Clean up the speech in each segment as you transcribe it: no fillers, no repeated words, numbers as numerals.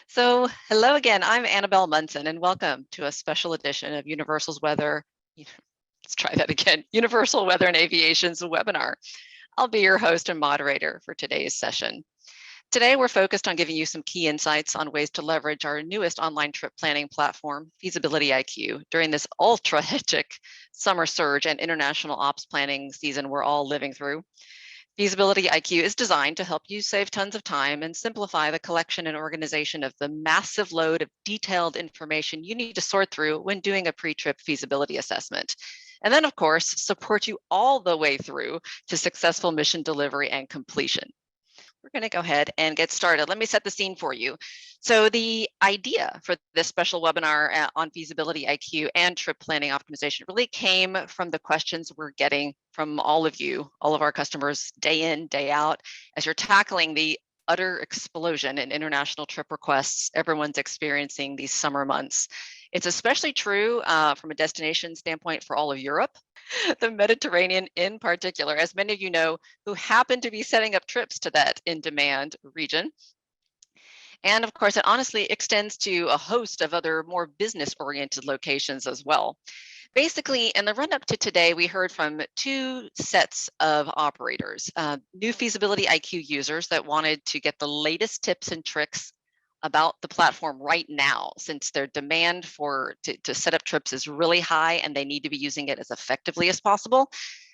So, hello again. I'm Annabelle Munson, and welcome to a special edition of Universal's Weather. Let's try that again. Universal Weather and Aviation's webinar. I'll be your host and moderator for today's session. Today, we're focused on giving you some key insights on ways to leverage our newest online trip planning platform, Feasibility-IQ, during this ultra hectic summer surge and international ops planning season we're all living through. Feasibility-IQ is designed to help you save tons of time and simplify the collection and organization of the massive load of detailed information you need to sort through when doing a pre-trip feasibility assessment. And then, of course, support you all the way through to successful mission delivery and completion. We're going to go ahead and get started. Let me set the scene for you. So the idea for this special webinar on Feasibility-IQ and trip planning optimization really came from the questions we're getting from all of you, all of our customers, day in, day out, as you're tackling the utter explosion in international trip requests everyone's experiencing these summer months. It's especially true from a destination standpoint for all of Europe, the Mediterranean in particular, as many of you know, who happen to be setting up trips to that in-demand region. And of course, it honestly extends to a host of other more business-oriented locations as well. Basically, in the run-up to today, we heard from two sets of operators, new Feasibility-IQ users that wanted to get the latest tips and tricks about the platform right now, since their demand to set up trips is really high and they need to be using it as effectively as possible.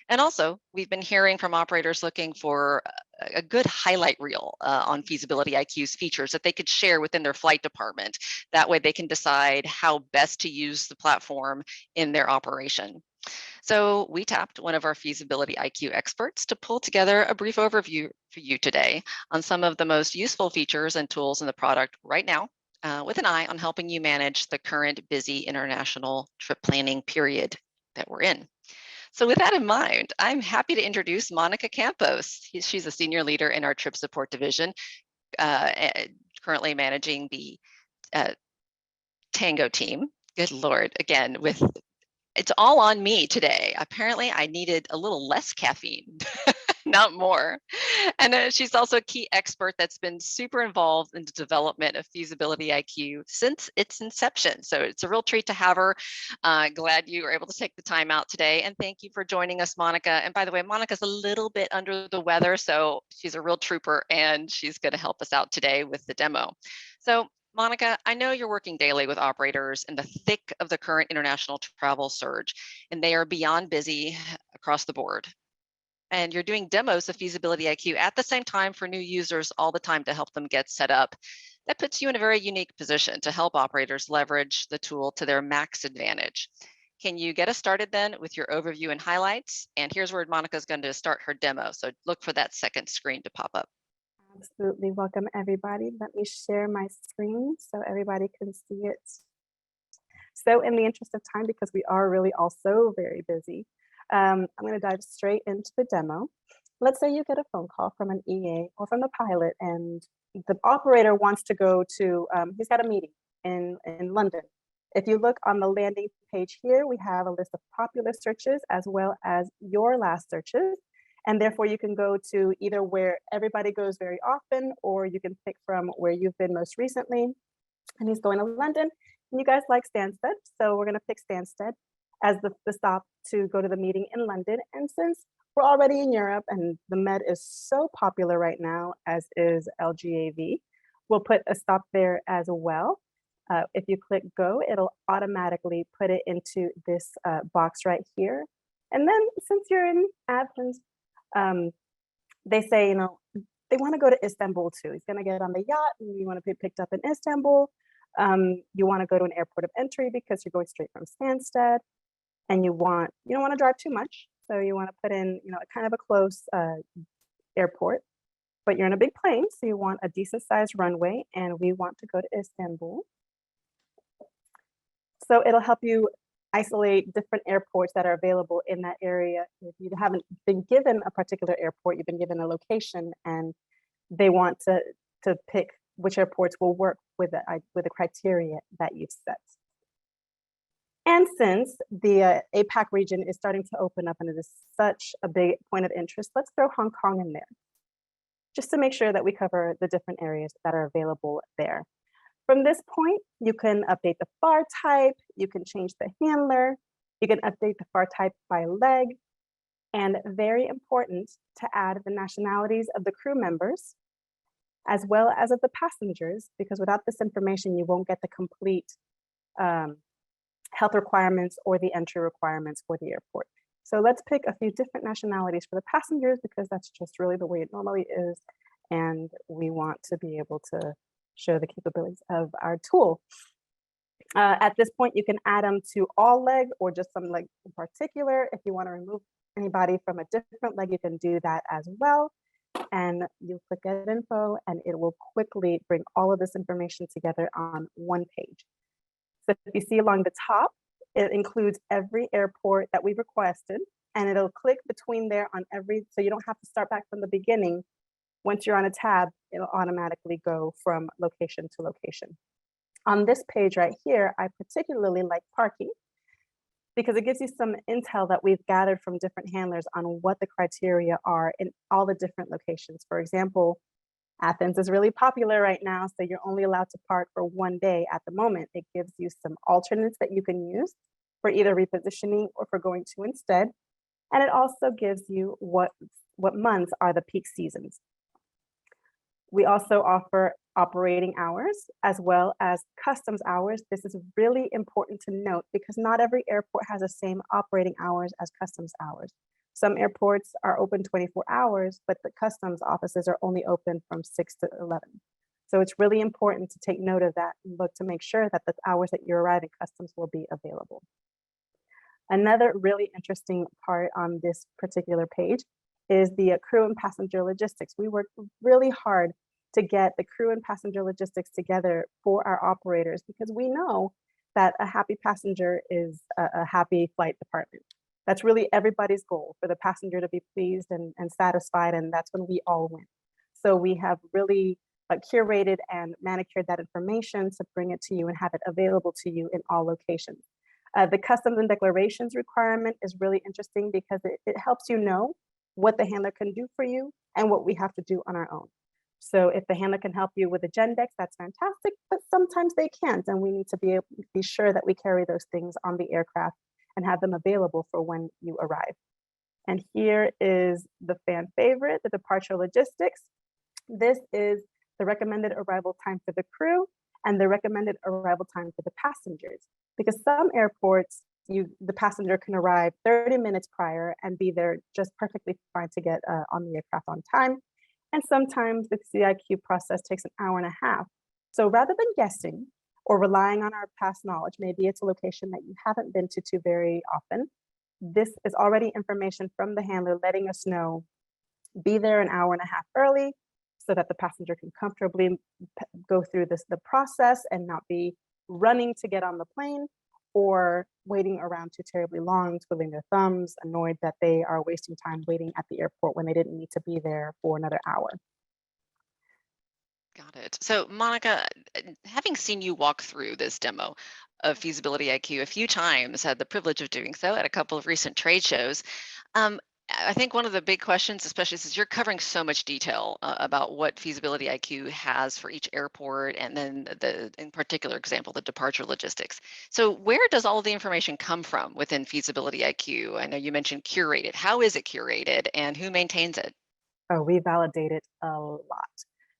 And also, we've been hearing from operators looking for a good highlight reel on Feasibility-IQ's features that they could share within their flight department. That way they can decide how best to use the platform in their operation. So we tapped one of our Feasibility-IQ experts to pull together a brief overview for you today on some of the most useful features and tools in the product right now, with an eye on helping you manage the current busy international trip planning period that we're in. So with that in mind, I'm happy to introduce Monica Campos. She's a senior leader in our trip support division, currently managing the Tango team. Good Lord, again, it's all on me today. Apparently, I needed a little less caffeine, not more. And she's also a key expert that's been super involved in the development of Feasibility-IQ since its inception. So it's a real treat to have her. Glad you were able to take the time out today. And thank you for joining us, Monica. And by the way, Monica's a little bit under the weather, so she's a real trooper, and she's going to help us out today with the demo. So Monica, I know you're working daily with operators in the thick of the current international travel surge, and they are beyond busy across the board. And you're doing demos of Feasibility-IQ at the same time for new users all the time to help them get set up. That puts you in a very unique position to help operators leverage the tool to their max advantage. Can you get us started then with your overview and highlights? And here's where Monica's going to start her demo. So look for that second screen to pop up. Absolutely. Welcome, everybody. Let me share my screen so everybody can see it. So in the interest of time, because we are really also very busy, I'm going to dive straight into the demo. Let's say you get a phone call from an EA or from the pilot, and the operator wants to go to, he's got a meeting in London. If you look on the landing page here, we have a list of popular searches as well as your last searches. And therefore, you can go to either where everybody goes very often, or you can pick from where you've been most recently. And he's going to London, and you guys like Stansted. So we're going to pick Stansted as the stop to go to the meeting in London. And since we're already in Europe and the Med is so popular right now, as is LGAV, we'll put a stop there as well. If you click go, it'll automatically put it into this box right here. And then since you're in Athens, they say, you know, they want to go to Istanbul too. He's going to get on the yacht and you want to be picked up in Istanbul. You want to go to an airport of entry because you're going straight from Stansted, and you don't want to drive too much. So you want to put in, kind of a close airport, but you're in a big plane. So you want a decent sized runway, and we want to go to Istanbul. So it'll help you isolate different airports that are available in that area. If you haven't been given a particular airport, you've been given a location, and they want to pick which airports will work with the criteria that you've set. And since the APAC region is starting to open up and it is such a big point of interest, let's throw Hong Kong in there, just to make sure that we cover the different areas that are available there. From this point, you can update the FAR type, you can change the handler, you can update the FAR type by leg, and very important to add the nationalities of the crew members, as well as of the passengers, because without this information, you won't get the complete health requirements or the entry requirements for the airport. So let's pick a few different nationalities for the passengers, because that's just really the way it normally is. And we want to be able to show the capabilities of our tool. At this point, you can add them to all leg or just some leg in particular. If you want to remove anybody from a different leg, you can do that as well. And you click Get Info, and it will quickly bring all of this information together on one page. So if you see along the top, it includes every airport that we've requested, and it'll click between there on every, so you don't have to start back from the beginning. Once you're on a tab, it'll automatically go from location to location. On this page right here, I particularly like parking because it gives you some intel that we've gathered from different handlers on what the criteria are in all the different locations. For example, Athens is really popular right now, so you're only allowed to park for one day at the moment. It gives you some alternates that you can use for either repositioning or for going to instead. And it also gives you what months are the peak seasons. We also offer operating hours as well as customs hours. This is really important to note because not every airport has the same operating hours as customs hours. Some airports are open 24 hours, but the customs offices are only open from 6 to 11. So it's really important to take note of that and look to make sure that the hours that you arrive at customs will be available. Another really interesting part on this particular page is the crew and passenger logistics. We worked really hard to get the crew and passenger logistics together for our operators because we know that a happy passenger is a happy flight department. That's really everybody's goal, for the passenger to be pleased and satisfied, and that's when we all win. So we have really curated and manicured that information to bring it to you and have it available to you in all locations. The customs and declarations requirement is really interesting because it helps you know what the handler can do for you and what we have to do on our own. So if the handler can help you with the Gendex, that's fantastic, but sometimes they can't, and we need to be sure that we carry those things on the aircraft and have them available for when you arrive. And here is the fan favorite, the departure logistics. This is the recommended arrival time for the crew and the recommended arrival time for the passengers. Because some airports, the passenger can arrive 30 minutes prior and be there just perfectly fine to get on the aircraft on time. And sometimes the CIQ process takes an hour and a half. So rather than guessing or relying on our past knowledge, maybe it's a location that you haven't been to very often, this is already information from the handler letting us know, be there an hour and a half early so that the passenger can comfortably go through the process and not be running to get on the plane or waiting around too terribly long, twiddling their thumbs, annoyed that they are wasting time waiting at the airport when they didn't need to be there for another hour. Got it. So Monica, having seen you walk through this demo of Feasibility-IQ a few times, had the privilege of doing so at a couple of recent trade shows, I think one of the big questions, especially since you're covering so much detail about what Feasibility-IQ has for each airport, and then in particular example, the departure logistics. So where does all the information come from within Feasibility-IQ? I know you mentioned curated. How is it curated and who maintains it? Oh, we validate it a lot.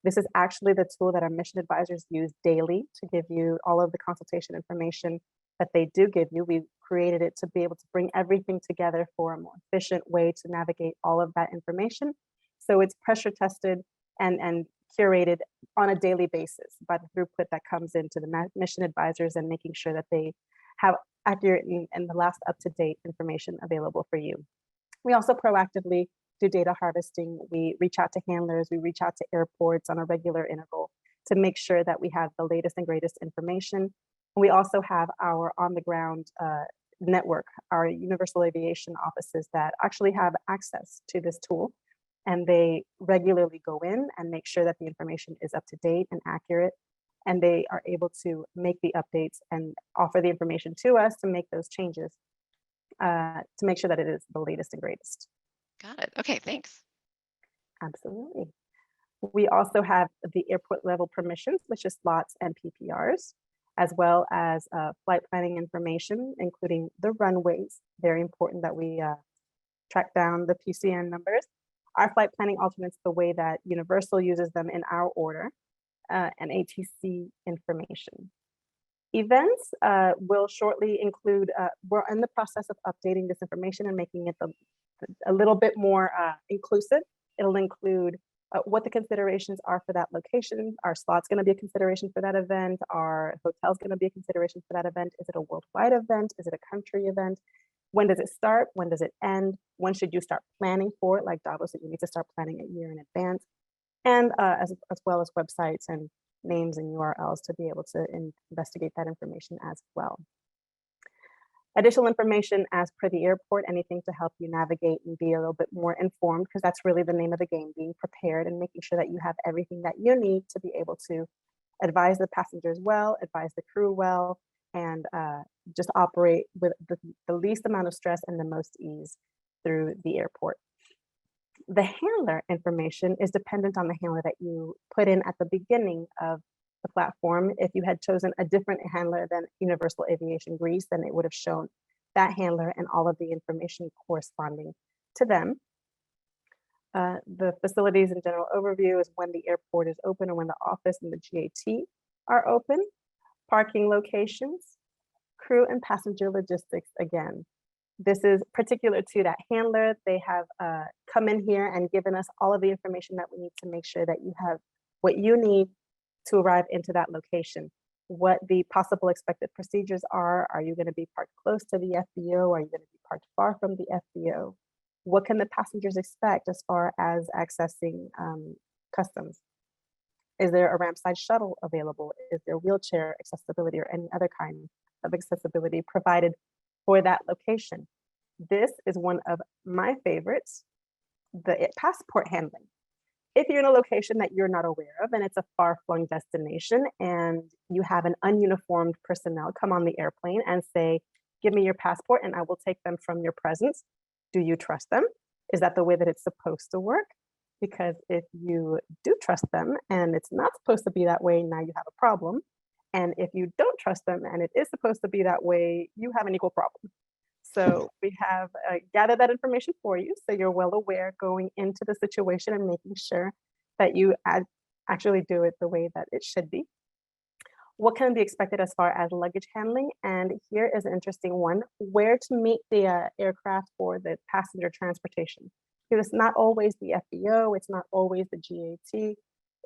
This is actually the tool that our mission advisors use daily to give you all of the consultation information that they do give you. We created it to be able to bring everything together for a more efficient way to navigate all of that information. So it's pressure tested and curated on a daily basis by the throughput that comes into the mission advisors and making sure that they have accurate and the last up-to-date information available for you. We also proactively do data harvesting. We reach out to handlers, we reach out to airports on a regular interval to make sure that we have the latest and greatest information. We also have our on-the-ground network, our universal aviation offices that actually have access to this tool, and they regularly go in and make sure that the information is up to date and accurate, and they are able to make the updates and offer the information to us to make those changes to make sure that it is the latest and greatest. Got it. Okay, thanks. Absolutely. We also have the airport level permissions, which is slots and PPRs, as well as flight planning information, including the runways. Very important that we track down the PCN numbers. Our flight planning alternates the way that Universal uses them in our order, and ATC information. Events will shortly include, we're in the process of updating this information and making it a little bit more inclusive. It'll include what the considerations are for that location. Are slots going to be a consideration for that event? Are hotels going to be a consideration for that event? Is it a worldwide event? Is it a country event? When does it start? When does it end? When should you start planning for it? Like Davos, you need to start planning a year in advance. And as well as websites and names and URLs to be able to investigate that information as well. Additional information as per the airport, anything to help you navigate and be a little bit more informed, because that's really the name of the game, being prepared and making sure that you have everything that you need to be able to advise the passengers well, advise the crew well, and just operate with the least amount of stress and the most ease through the airport. The handler information is dependent on the handler that you put in at the beginning of the platform. If you had chosen a different handler than Universal Aviation Greece, then it would have shown that handler and all of the information corresponding to them. The facilities and general overview is when the airport is open and when the office and the GAT are open. Parking locations, crew and passenger logistics again. This is particular to that handler. They have come in here and given us all of the information that we need to make sure that you have what you need to arrive into that location. What the possible expected procedures are. Are you going to be parked close to the FBO? Are you going to be parked far from the FBO? What can the passengers expect as far as accessing customs? Is there a rampside shuttle available? Is there wheelchair accessibility or any other kind of accessibility provided for that location? This is one of my favorites, the passport handling. If you're in a location that you're not aware of and it's a far-flung destination and you have an ununiformed personnel come on the airplane and say, give me your passport and I will take them from your presence, do you trust them? Is that the way that it's supposed to work? Because if you do trust them and it's not supposed to be that way, now you have a problem. And if you don't trust them and it is supposed to be that way, you have an equal problem. So we have gathered that information for you so you're well aware going into the situation and making sure that you actually do it the way that it should be. What can be expected as far as luggage handling? And here is an interesting one, where to meet the aircraft for the passenger transportation. Because it's not always the FBO, it's not always the GAT.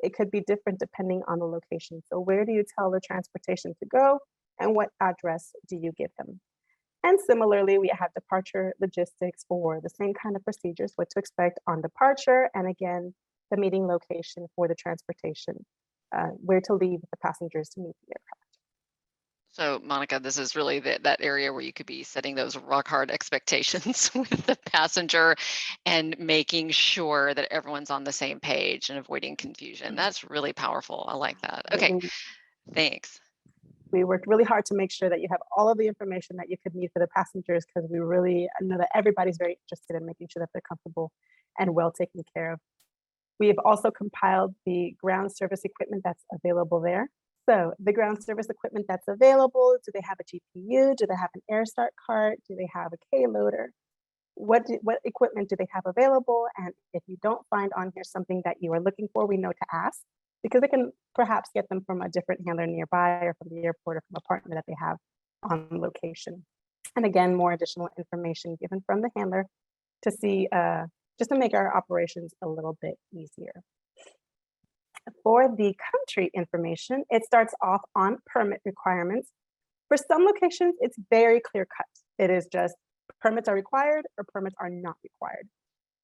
It could be different depending on the location. So where do you tell the transportation to go and what address do you give them? And similarly, we have departure logistics for the same kind of procedures, what to expect on departure, and again, the meeting location for the transportation, where to leave the passengers to meet the aircraft. So Monica, this is really that area where you could be setting those rock hard expectations with the passenger and making sure that everyone's on the same page and avoiding confusion. That's really powerful. I like that. Okay, thanks. We worked really hard to make sure that you have all of the information that you could need for the passengers, because we really know that everybody's very interested in making sure that they're comfortable and well taken care of. We have also compiled the ground service equipment that's available there. So the ground service equipment that's available, do they have a GPU? Do they have an air start cart? Do they have a K-loader? What equipment do they have available? And if you don't find on here something that you are looking for, we know to ask, because they can perhaps get them from a different handler nearby or from the airport or from a partner that they have on location. And again, more additional information given from the handler to see, just to make our operations a little bit easier. For the country information, it starts off on permit requirements. For some locations, it's very clear cut. It is just permits are required or permits are not required.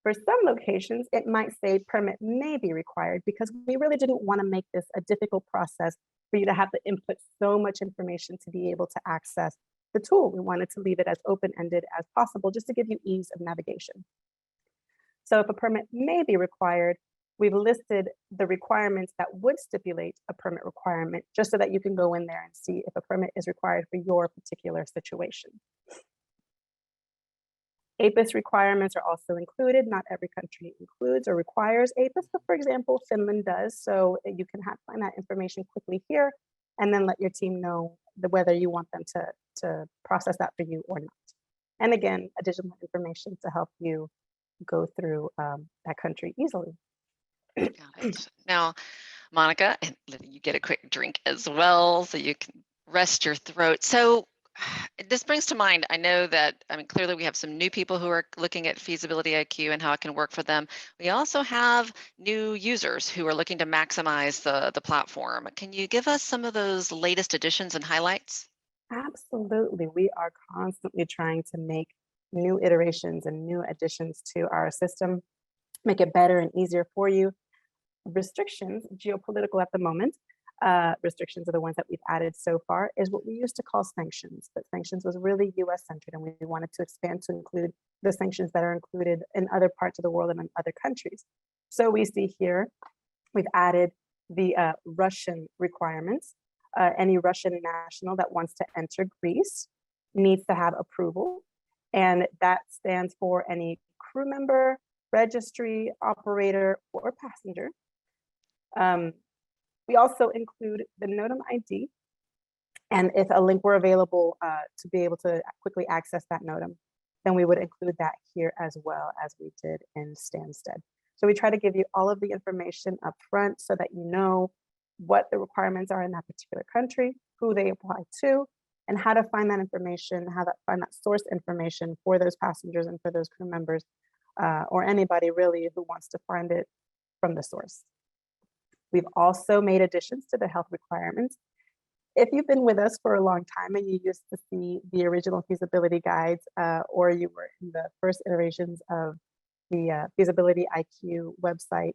For some locations, it might say permit may be required, because we really didn't want to make this a difficult process for you to have to input so much information to be able to access the tool. We wanted to leave it as open-ended as possible just to give you ease of navigation. So if a permit may be required, we've listed the requirements that would stipulate a permit requirement, just so that you can go in there and see if a permit is required for your particular situation. APIS requirements are also included. Not every country includes or requires APIS, but for example, Finland does. So you can find that information quickly here and then let your team know whether you want them to process that for you or not. And again, additional information to help you go through that country easily. Got it. Now, Monica, and you get a quick drink as well so you can rest your throat. So this brings to mind, I know that, I mean, clearly we have some new people who are looking at Feasibility IQ and how it can work for them. We also have new users who are looking to maximize the platform. Can you give us some of those latest additions and highlights? Absolutely. We are constantly trying to make new iterations and new additions to our system, make it better and easier for you. Restrictions, geopolitical at the moment, restrictions are the ones that we've added so far, is what we used to call sanctions. But sanctions was really US centered, and we wanted to expand to include the sanctions that are included in other parts of the world and in other countries. So we see here, we've added the Russian requirements. Any Russian national that wants to enter Greece needs to have approval. And that stands for any crew member, registry, operator, or passenger. We also include the NOTAM ID. And if a link were available to be able to quickly access that NOTAM, then we would include that here as well as we did in Stansted. So we try to give you all of the information up front so that you know what the requirements are in that particular country, who they apply to, and how to find that information, how to find that source information for those passengers and for those crew members, or anybody really who wants to find it from the source. We've also made additions to the health requirements. If you've been with us for a long time and you used to see the original feasibility guides, or you were in the first iterations of the Feasibility-IQ website,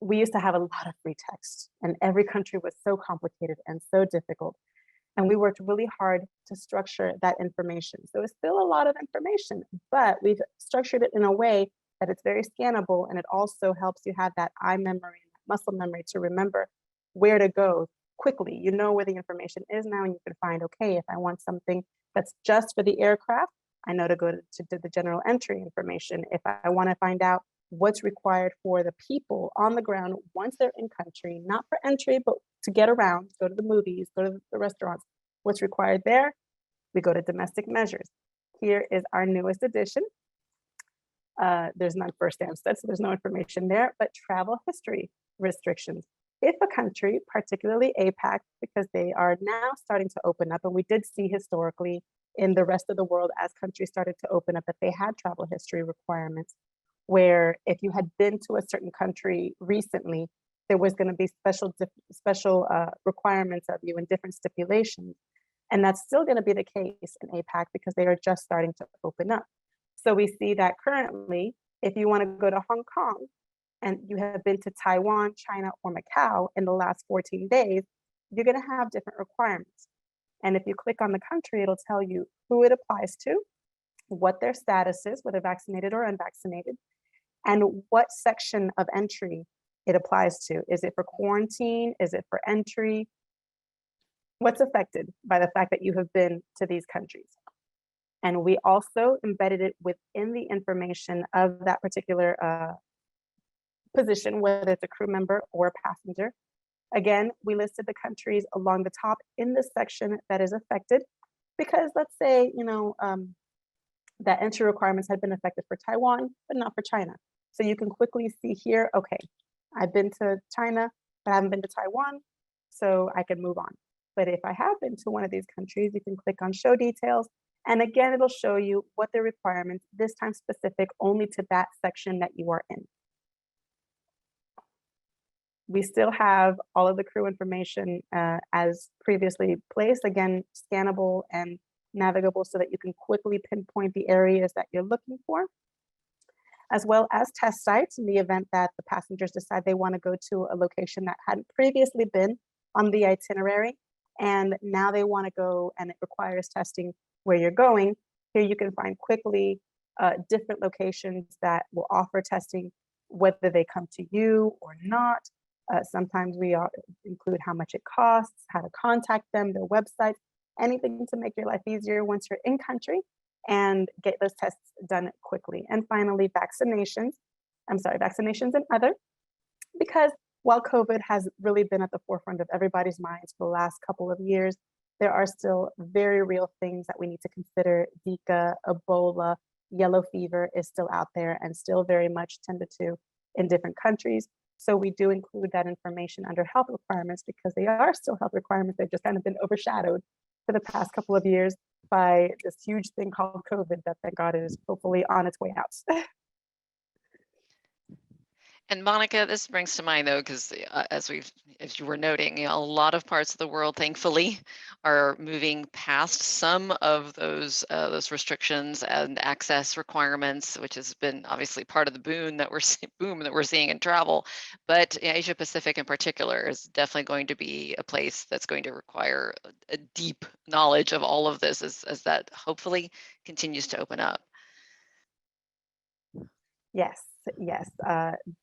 we used to have a lot of free text, and every country was so complicated and so difficult. And we worked really hard to structure that information. So it's still a lot of information, but we've structured it in a way that it's very scannable, and it also helps you have that eye memory and muscle memory to remember where to go quickly. You know where the information is now, and you can find, okay, if I want something that's just for the aircraft, I know to go to the general entry information. If I want to find out what's required for the people on the ground once they're in country, not for entry, but to get around, go to the movies, go to the restaurants, what's required there, we go to domestic measures. Here is our newest addition. There's none for Stansted, so there's no information there, but travel history restrictions. If a country, particularly APAC, because they are now starting to open up, and we did see historically in the rest of the world as countries started to open up that they had travel history requirements, where if you had been to a certain country recently, there was going to be special requirements of you and different stipulations. And that's still going to be the case in APAC because they are just starting to open up. So we see that currently, if you want to go to Hong Kong and you have been to Taiwan, China, or Macau in the last 14 days, you're going to have different requirements. And if you click on the country, it'll tell you who it applies to, what their status is, whether vaccinated or unvaccinated, and what section of entry it applies to. Is it for quarantine? Is it for entry? What's affected by the fact that you have been to these countries? And we also embedded it within the information of that particular position, whether it's a crew member or a passenger. Again, we listed the countries along the top in the section that is affected, because let's say, that entry requirements had been affected for Taiwan, but not for China. So you can quickly see here, okay, I've been to China, but I haven't been to Taiwan, so I can move on. But if I have been to one of these countries, you can click on show details. And again, it'll show you what the requirements, this time specific only to that section that you are in. We still have all of the crew information as previously placed, again, scannable and navigable so that you can quickly pinpoint the areas that you're looking for, as well as test sites in the event that the passengers decide they want to go to a location that hadn't previously been on the itinerary, and now they want to go and it requires testing where you're going. Here you can find quickly different locations that will offer testing, whether they come to you or not. Sometimes we include how much it costs, how to contact them, their websites, anything to make your life easier once you're in country. and get those tests done quickly. And finally, vaccinations and other, because while COVID has really been at the forefront of everybody's minds for the last couple of years, there are still very real things that we need to consider. Zika, Ebola, yellow fever is still out there and still very much tended to in different countries. So we do include that information under health requirements because they are still health requirements. They've just kind of been overshadowed for the past couple of years by this huge thing called COVID that, thank God, is hopefully on its way out. And Monica, this brings to mind though, because as you were noting, a lot of parts of the world, thankfully, are moving past some of those restrictions and access requirements, which has been obviously part of the boom that we're seeing in travel. But Asia Pacific in particular is definitely going to be a place that's going to require a deep knowledge of all of this as that hopefully continues to open up. Yes,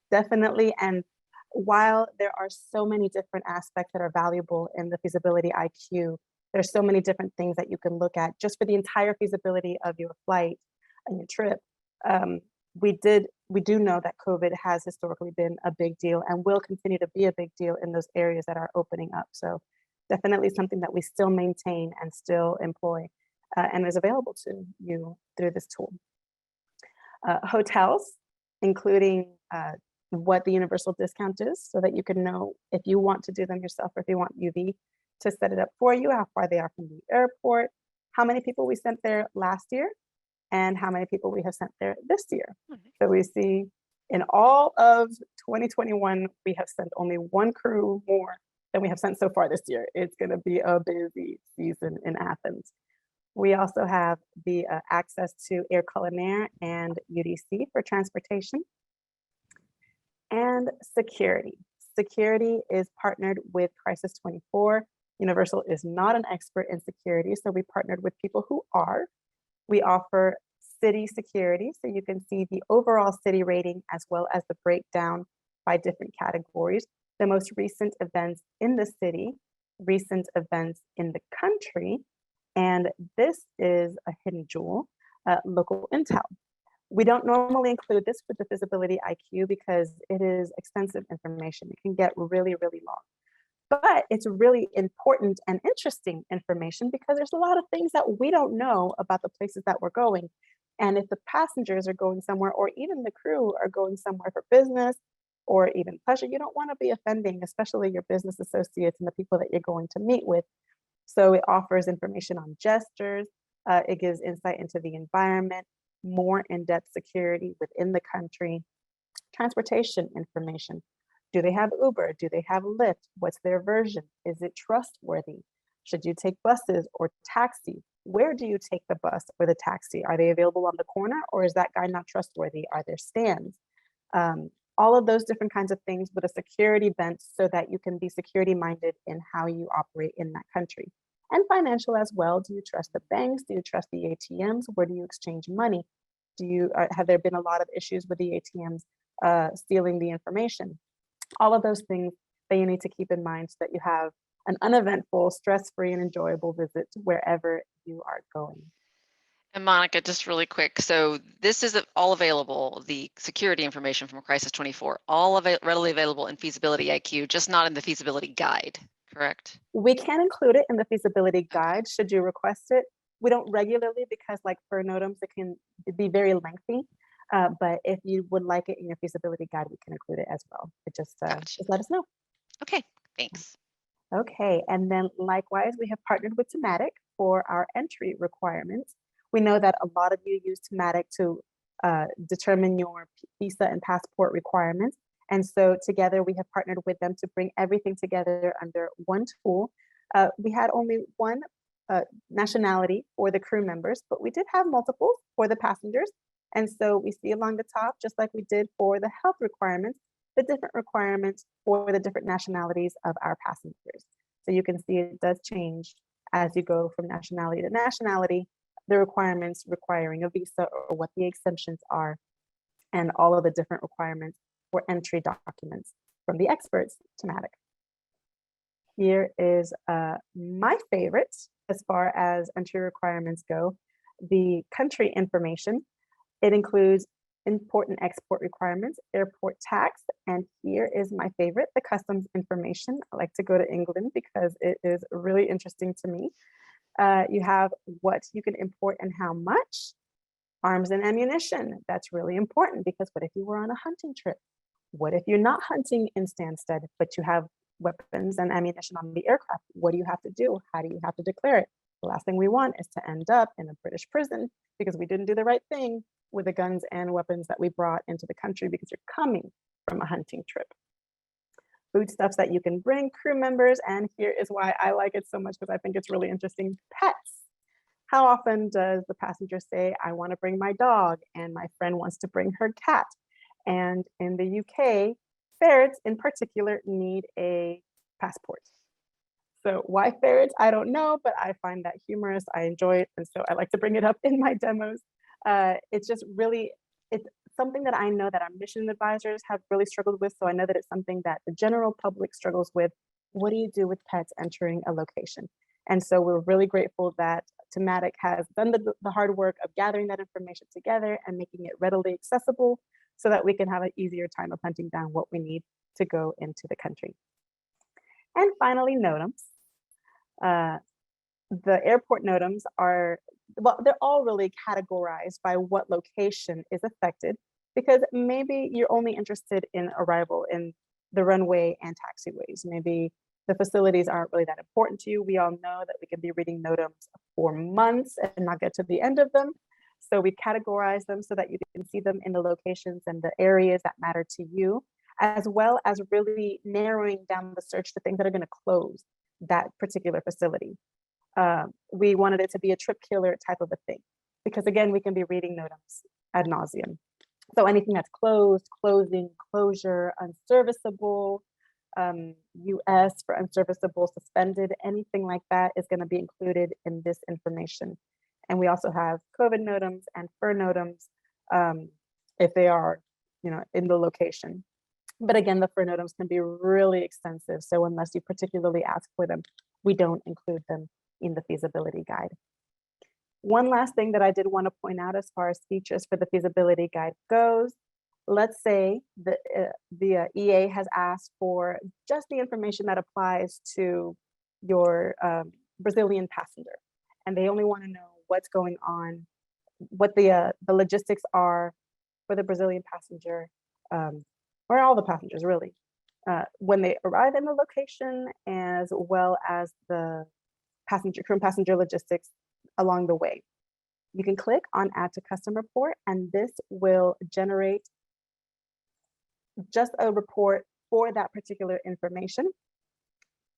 definitely. And while there are so many different aspects that are valuable in the feasibility IQ, there's so many different things that you can look at just for the entire feasibility of your flight and your trip. We do know that COVID has historically been a big deal and will continue to be a big deal in those areas that are opening up. So definitely something that we still maintain and still employ and is available to you through this tool. Hotels, including what the universal discount is so that you can know if you want to do them yourself or if you want UV to set it up for you, how far they are from the airport, how many people we sent there last year, and how many people we have sent there this year. So we see in all of 2021, we have sent only one crew more than we have sent so far this year. It's going to be a busy season in Athens. We also have the access to Air Culinaire and UDC for transportation. And security. Security is partnered with Crisis 24. Universal is not an expert in security, so we partnered with people who are. We offer city security, so you can see the overall city rating as well as the breakdown by different categories. The most recent events in the city, recent events in the country, and this is a hidden jewel, local intel. We don't normally include this with the Feasibility IQ because it is extensive information. It can get really, really long. But it's really important and interesting information because there's a lot of things that we don't know about the places that we're going. And if the passengers are going somewhere or even the crew are going somewhere for business or even pleasure, you don't want to be offending, especially your business associates and the people that you're going to meet with. So it offers information on gestures, it gives insight into the environment, more in-depth security within the country, transportation information. Do they have Uber? Do they have Lyft? What's their version? Is it trustworthy? Should you take buses or taxi? Where do you take the bus or the taxi? Are they available on the corner or is that guy not trustworthy? Are there stands? All of those different kinds of things with a security bent so that you can be security minded in how you operate in that country. And financial as well. Do you trust the banks? Do you trust the ATMs? Where do you exchange money? Have there been a lot of issues with the ATMs stealing the information? All of those things that you need to keep in mind so that you have an uneventful, stress-free, and enjoyable visit wherever you are going. And Monica, just really quick. So this is all available, the security information from Crisis 24, all readily available in Feasibility IQ, just not in the feasibility guide, correct? We can include it in the feasibility guide should you request it. We don't regularly because like for NOTAMs, it can be very lengthy. But if you would like it in your feasibility guide, we can include it as well. But just let us know. Okay, thanks. Okay, and then likewise, we have partnered with Thematic for our entry requirements. We know that a lot of you use Thematic to determine your visa and passport requirements. And so together we have partnered with them to bring everything together under one tool. We had only one nationality for the crew members, but we did have multiple for the passengers. And so we see along the top, just like we did for the health requirements, the different requirements for the different nationalities of our passengers. So you can see it does change as you go from nationality to nationality, the requirements requiring a visa or what the exemptions are, and all of the different requirements for entry documents from the experts Thematic. Here is my favorite as far as entry requirements go. the country information. It includes import and export requirements, airport tax, and here is my favorite, the customs information. I like to go to England because it is really interesting to me. You have what you can import and how much. Arms and ammunition, that's really important because what if you were on a hunting trip? What if you're not hunting in Stansted, but you have weapons and ammunition on the aircraft? What do you have to do? How do you have to declare it? The last thing we want is to end up in a British prison because we didn't do the right thing with the guns and weapons that we brought into the country because you're coming from a hunting trip. Foodstuffs that you can bring, crew members, and here is why I like it so much because I think it's really interesting, pets. How often does the passenger say, I want to bring my dog and my friend wants to bring her cat? And in the UK, ferrets in particular need a passport. So why ferrets? I don't know, but I find that humorous. I enjoy it. And so I like to bring it up in my demos. It's just really, it's something that I know that our mission advisors have really struggled with. So I know that it's something that the general public struggles with. What do you do with pets entering a location? And so we're really grateful that Thematic has done the hard work of gathering that information together and making it readily accessible so that we can have an easier time of hunting down what we need to go into the country. And finally, NOTAMs. The airport NOTAMs are, well, they're all really categorized by what location is affected because maybe you're only interested in arrival in the runway and taxiways. Maybe the facilities aren't really that important to you. We all know that we can be reading NOTAMs for months and not get to the end of them. So we categorize them so that you can see them in the locations and the areas that matter to you, as well as really narrowing down the search to things that are going to close that particular facility. We wanted it to be a trip killer type of a thing, because again, we can be reading NOTAMs ad nauseum. So anything that's closed, closing, closure, unserviceable, US for unserviceable, suspended, anything like that is going to be included in this information. And we also have COVID NOTAMs and FIR NOTAMs if they are, in the location. But again, the FIR NOTAMs can be really extensive. So unless you particularly ask for them, we don't include them in the feasibility guide. One last thing that I did want to point out as far as features for the feasibility guide goes, let's say the EA has asked for just the information that applies to your Brazilian passenger, and they only want to know what's going on, what the logistics are for the Brazilian passenger, or all the passengers really, when they arrive in the location, as well as the crew and passenger logistics along the way. You can click on Add to Custom Report, and this will generate just a report for that particular information.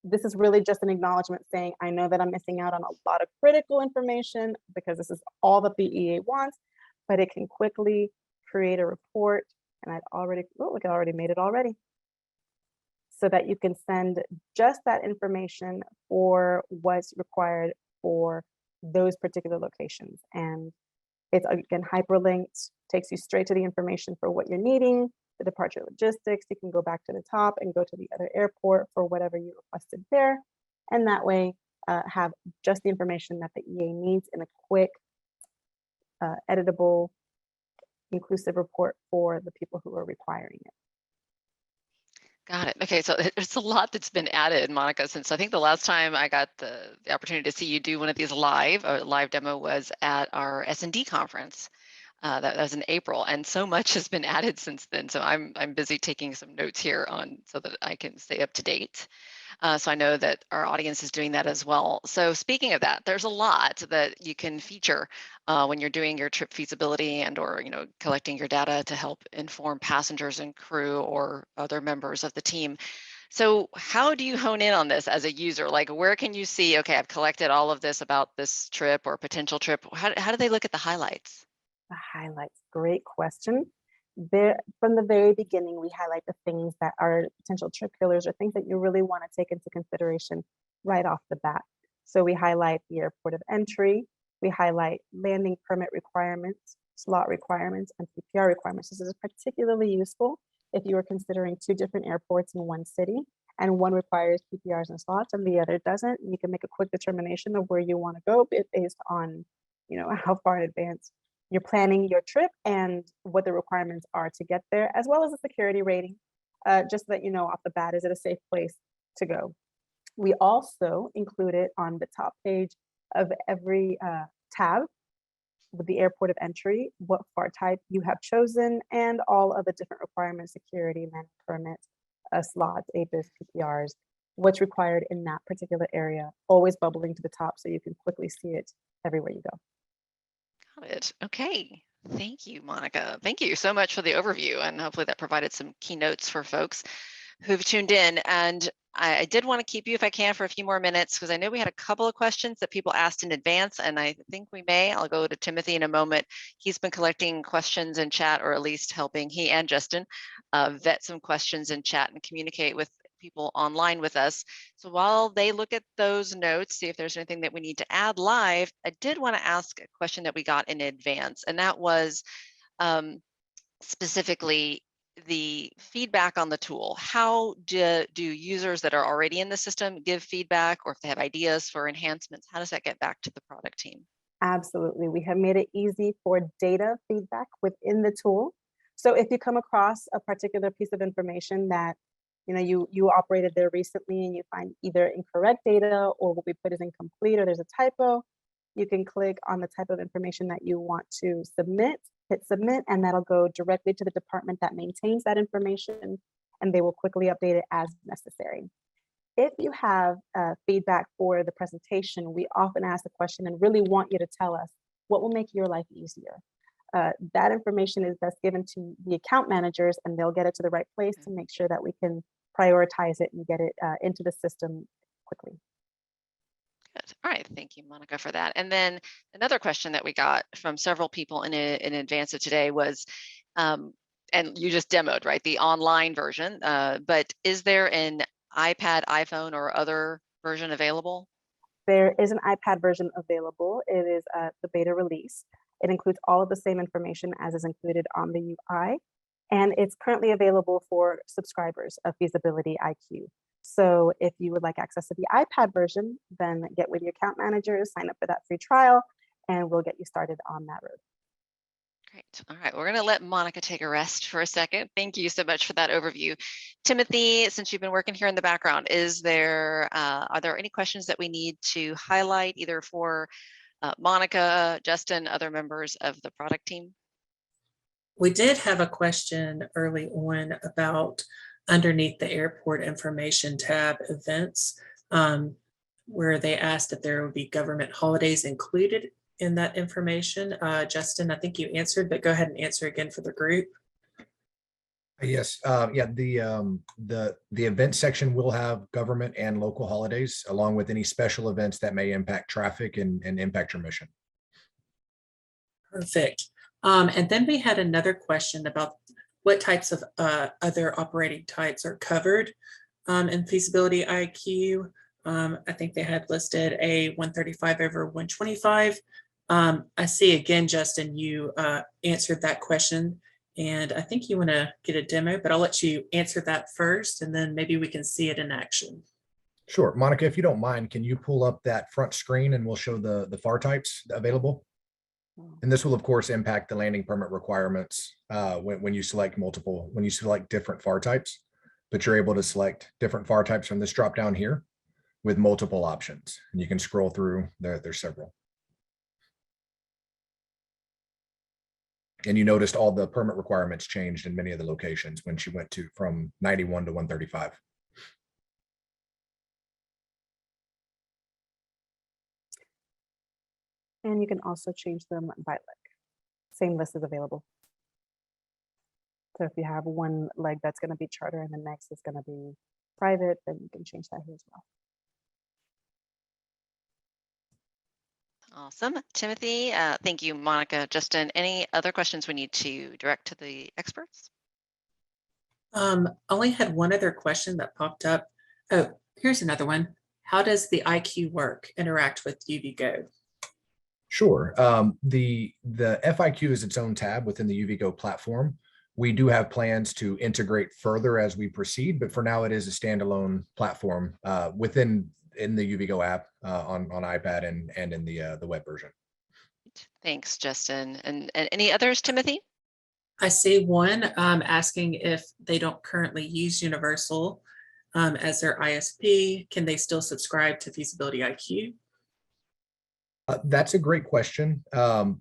This is really just an acknowledgement saying, I know that I'm missing out on a lot of critical information because this is all that the EA wants, but it can quickly create a report. And I've already, oh, look, I already made it already. So that you can send just that information for what's required for those particular locations. And it's again hyperlinked, takes you straight to the information for what you're needing, the departure logistics. You can go back to the top and go to the other airport for whatever you requested there. And that way have just the information that the EA needs in a quick, editable, inclusive report for the people who are requiring it. Got it. Okay, so there's a lot that's been added, Monica, since I think the last time I got the opportunity to see you do one of these live, a live demo was at our S&D conference. That was in April, and so much has been added since then. So I'm busy taking some notes here on so that I can stay up to date. So I know that our audience is doing that as well. So speaking of that, there's a lot that you can feature when you're doing your trip feasibility and or collecting your data to help inform passengers and crew or other members of the team. So how do you hone in on this as a user? Like, where can you see, okay, I've collected all of this about this trip or potential trip. How do they look at the highlights? The highlights, great question. There, from the very beginning, we highlight the things that are potential trip killers or things that you really want to take into consideration right off the bat. So we highlight the airport of entry, we highlight landing permit requirements, slot requirements, and PPR requirements. This is particularly useful if you are considering two different airports in one city, and one requires PPRs and slots and the other doesn't. You can make a quick determination of where you want to go based on how far in advance you're planning your trip and what the requirements are to get there, as well as a security rating, just so that you know off the bat, is it a safe place to go? We also include it on the top page of every tab with the airport of entry, what FAR type you have chosen, and all of the different requirements, security, man permits, slots, APIS, PPRs, what's required in that particular area, always bubbling to the top so you can quickly see it everywhere you go. Got it. Okay. Thank you, Monica. Thank you so much for the overview, and hopefully that provided some keynotes for folks who've tuned in. And I did want to keep you, if I can, for a few more minutes, because I know we had a couple of questions that people asked in advance, and I think I'll go to Timothy in a moment. He's been collecting questions in chat, or at least helping, he and Justin, vet some questions in chat and communicate with people online with us. So while they look at those notes, see if there's anything that we need to add live, I did want to ask a question that we got in advance, and that was specifically the feedback on the tool. How do users that are already in the system give feedback, or if they have ideas for enhancements, how does that get back to the product team? Absolutely. We have made it easy for data feedback within the tool. So if you come across a particular piece of information that you operated there recently and you find either incorrect data or what we put is incomplete or there's a typo, you can click on the type of information that you want to submit, hit submit, and that'll go directly to the department that maintains that information, and they will quickly update it as necessary. If you have feedback for the presentation, we often ask the question and really want you to tell us what will make your life easier. That information is best given to the account managers, and they'll get it to the right place to make sure that we can prioritize it and get it into the system quickly. Good. All right. Thank you, Monica, for that. And then another question that we got from several people in advance of today was, and you just demoed, right, the online version, but is there an iPad, iPhone, or other version available? There is an iPad version available. It is the beta release. It includes all of the same information as is included on the UI, and it's currently available for subscribers of Feasibility-IQ. So if you would like access to the iPad version, then get with your account manager, sign up for that free trial, and we'll get you started on that road. Great. All right. We're going to let Monica take a rest for a second. Thank you so much for that overview. Timothy, since you've been working here in the background, are there any questions that we need to highlight either for Monica, Justin, other members of the product team? We did have a question early on about underneath the airport information tab events, where they asked if there would be government holidays included in that information. Justin, I think you answered, but go ahead and answer again for the group. Yes, yeah, the event section will have government and local holidays, along with any special events that may impact traffic and impact your mission. Perfect. And then we had another question about what types of other operating types are covered in Feasibility-IQ. I think they had listed a 135 over 125. I see again, Justin, you answered that question, and I think you want to get a demo, but I'll let you answer that first, and then maybe we can see it in action. Sure. Monica, if you don't mind, can you pull up that front screen and we'll show the FAR types available? And this will, of course, impact the landing permit requirements when you select different FAR types, but you're able to select different FAR types from this drop down here with multiple options. And you can scroll through, there's several. And you noticed all the permit requirements changed in many of the locations when she went from 91 to 135. And you can also change them by leg. Same list is available. So if you have one leg that's going to be charter and the next is going to be private, then you can change that here as well. Awesome. Timothy, thank you, Monica. Justin, any other questions we need to direct to the experts? Only had one other question that popped up. Oh, here's another one. How does the IQ work interact with UVGo? Sure. The FIQ is its own tab within the UVGo platform. We do have plans to integrate further as we proceed, but for now it is a standalone platform in the UVGo app on iPad and in the web version. Thanks, Justin. And any others, Timothy? I see one asking if they don't currently use Universal as their ISP, can they still subscribe to Feasibility-IQ? That's a great question.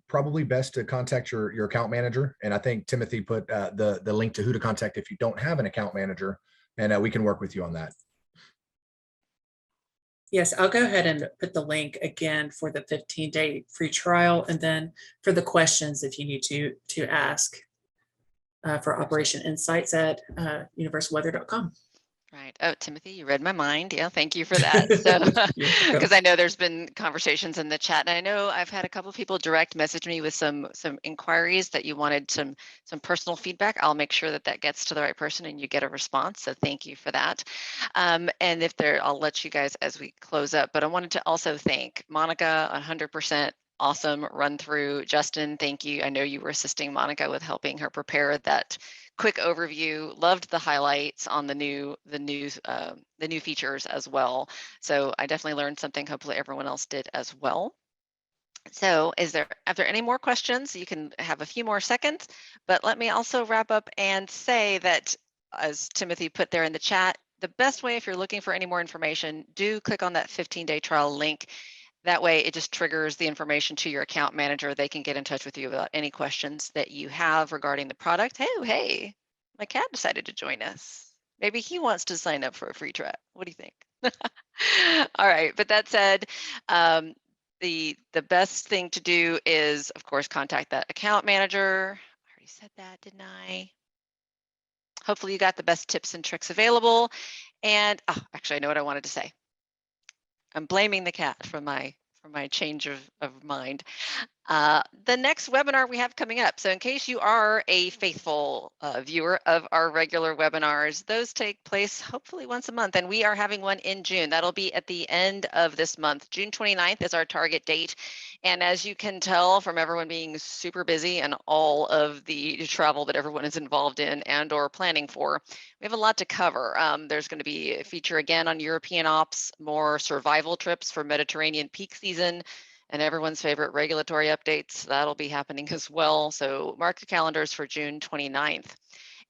Probably best to contact your account manager. And I think Timothy put the link to who to contact if you don't have an account manager, and we can work with you on that. Yes, I'll go ahead and put the link again for the 15-day free trial, and then for the questions if you need to ask for Operation Insights at universalweather.com. Right. Oh, Timothy, you read my mind. Yeah, thank you for that. So, because I know there's been conversations in the chat, and I know I've had a couple of people direct message me with some inquiries that you wanted some personal feedback. I'll make sure that that gets to the right person and you get a response. So thank you for that. And if there, I'll let you guys as we close up. But I wanted to also thank Monica, 100%. Awesome run through. Justin, thank you. I know you were assisting Monica with helping her prepare that quick overview. Loved the highlights on the new features as well. So I definitely learned something. Hopefully everyone else did as well. So are there any more questions? You can have a few more seconds, but let me also wrap up and say that, as Timothy put there in the chat, the best way if you're looking for any more information, do click on that 15-day trial link. That way it just triggers the information to your account manager. They can get in touch with you about any questions that you have regarding the product. Hey, my cat decided to join us. Maybe he wants to sign up for a free trial. What do you think? All right, but that said, the best thing to do is, of course, contact that account manager. I already said that, didn't I? Hopefully you got the best tips and tricks available. And actually, I know what I wanted to say. I'm blaming the cat for my change of mind. The next webinar we have coming up. So in case you are a faithful viewer of our regular webinars, those take place hopefully once a month, and we are having one in June. That'll be at the end of this month. June 29th is our target date. And as you can tell from everyone being super busy and all of the travel that everyone is involved in and or planning for, we have a lot to cover. There's going to be a feature again on European ops, more survival trips for Mediterranean peak season, and everyone's favorite regulatory updates. That'll be happening as well. So mark your calendars for June 29th.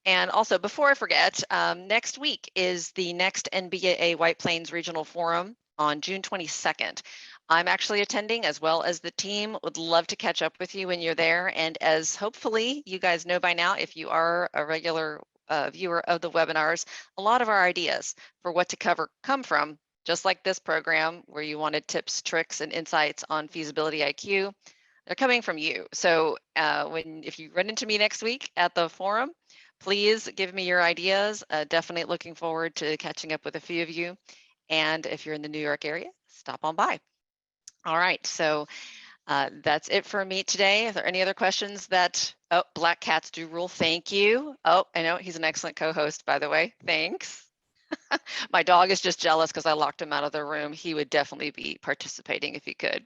And also, before I forget, next week is the next NBAA White Plains Regional Forum on June 22nd. I'm actually attending, as well as the team. Would love to catch up with you when you're there. And as hopefully you guys know by now, if you are a regular viewer of the webinars, a lot of our ideas for what to cover come from, just like this program where you wanted tips, tricks, and insights on Feasibility-IQ, they're coming from you. So if you run into me next week at the forum, please give me your ideas. Definitely looking forward to catching up with a few of you. And if you're in the New York area, stop on by. All right, so that's it for me today. Are there any other questions that, black cats do rule, thank you. Oh, I know, he's an excellent co-host, by the way, thanks. My dog is just jealous because I locked him out of the room. He would definitely be participating if he could.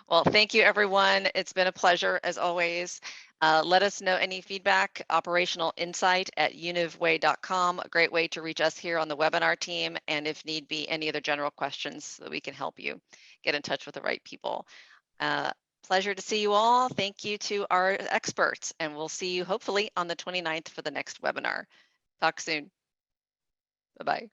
Well, thank you, everyone. It's been a pleasure, as always. Let us know any feedback, operationalinsight@univway.com, a great way to reach us here on the webinar team, and if need be, any other general questions so that we can help you get in touch with the right people. Pleasure to see you all. Thank you to our experts, and we'll see you hopefully on the 29th for the next webinar. Talk soon. Bye-bye.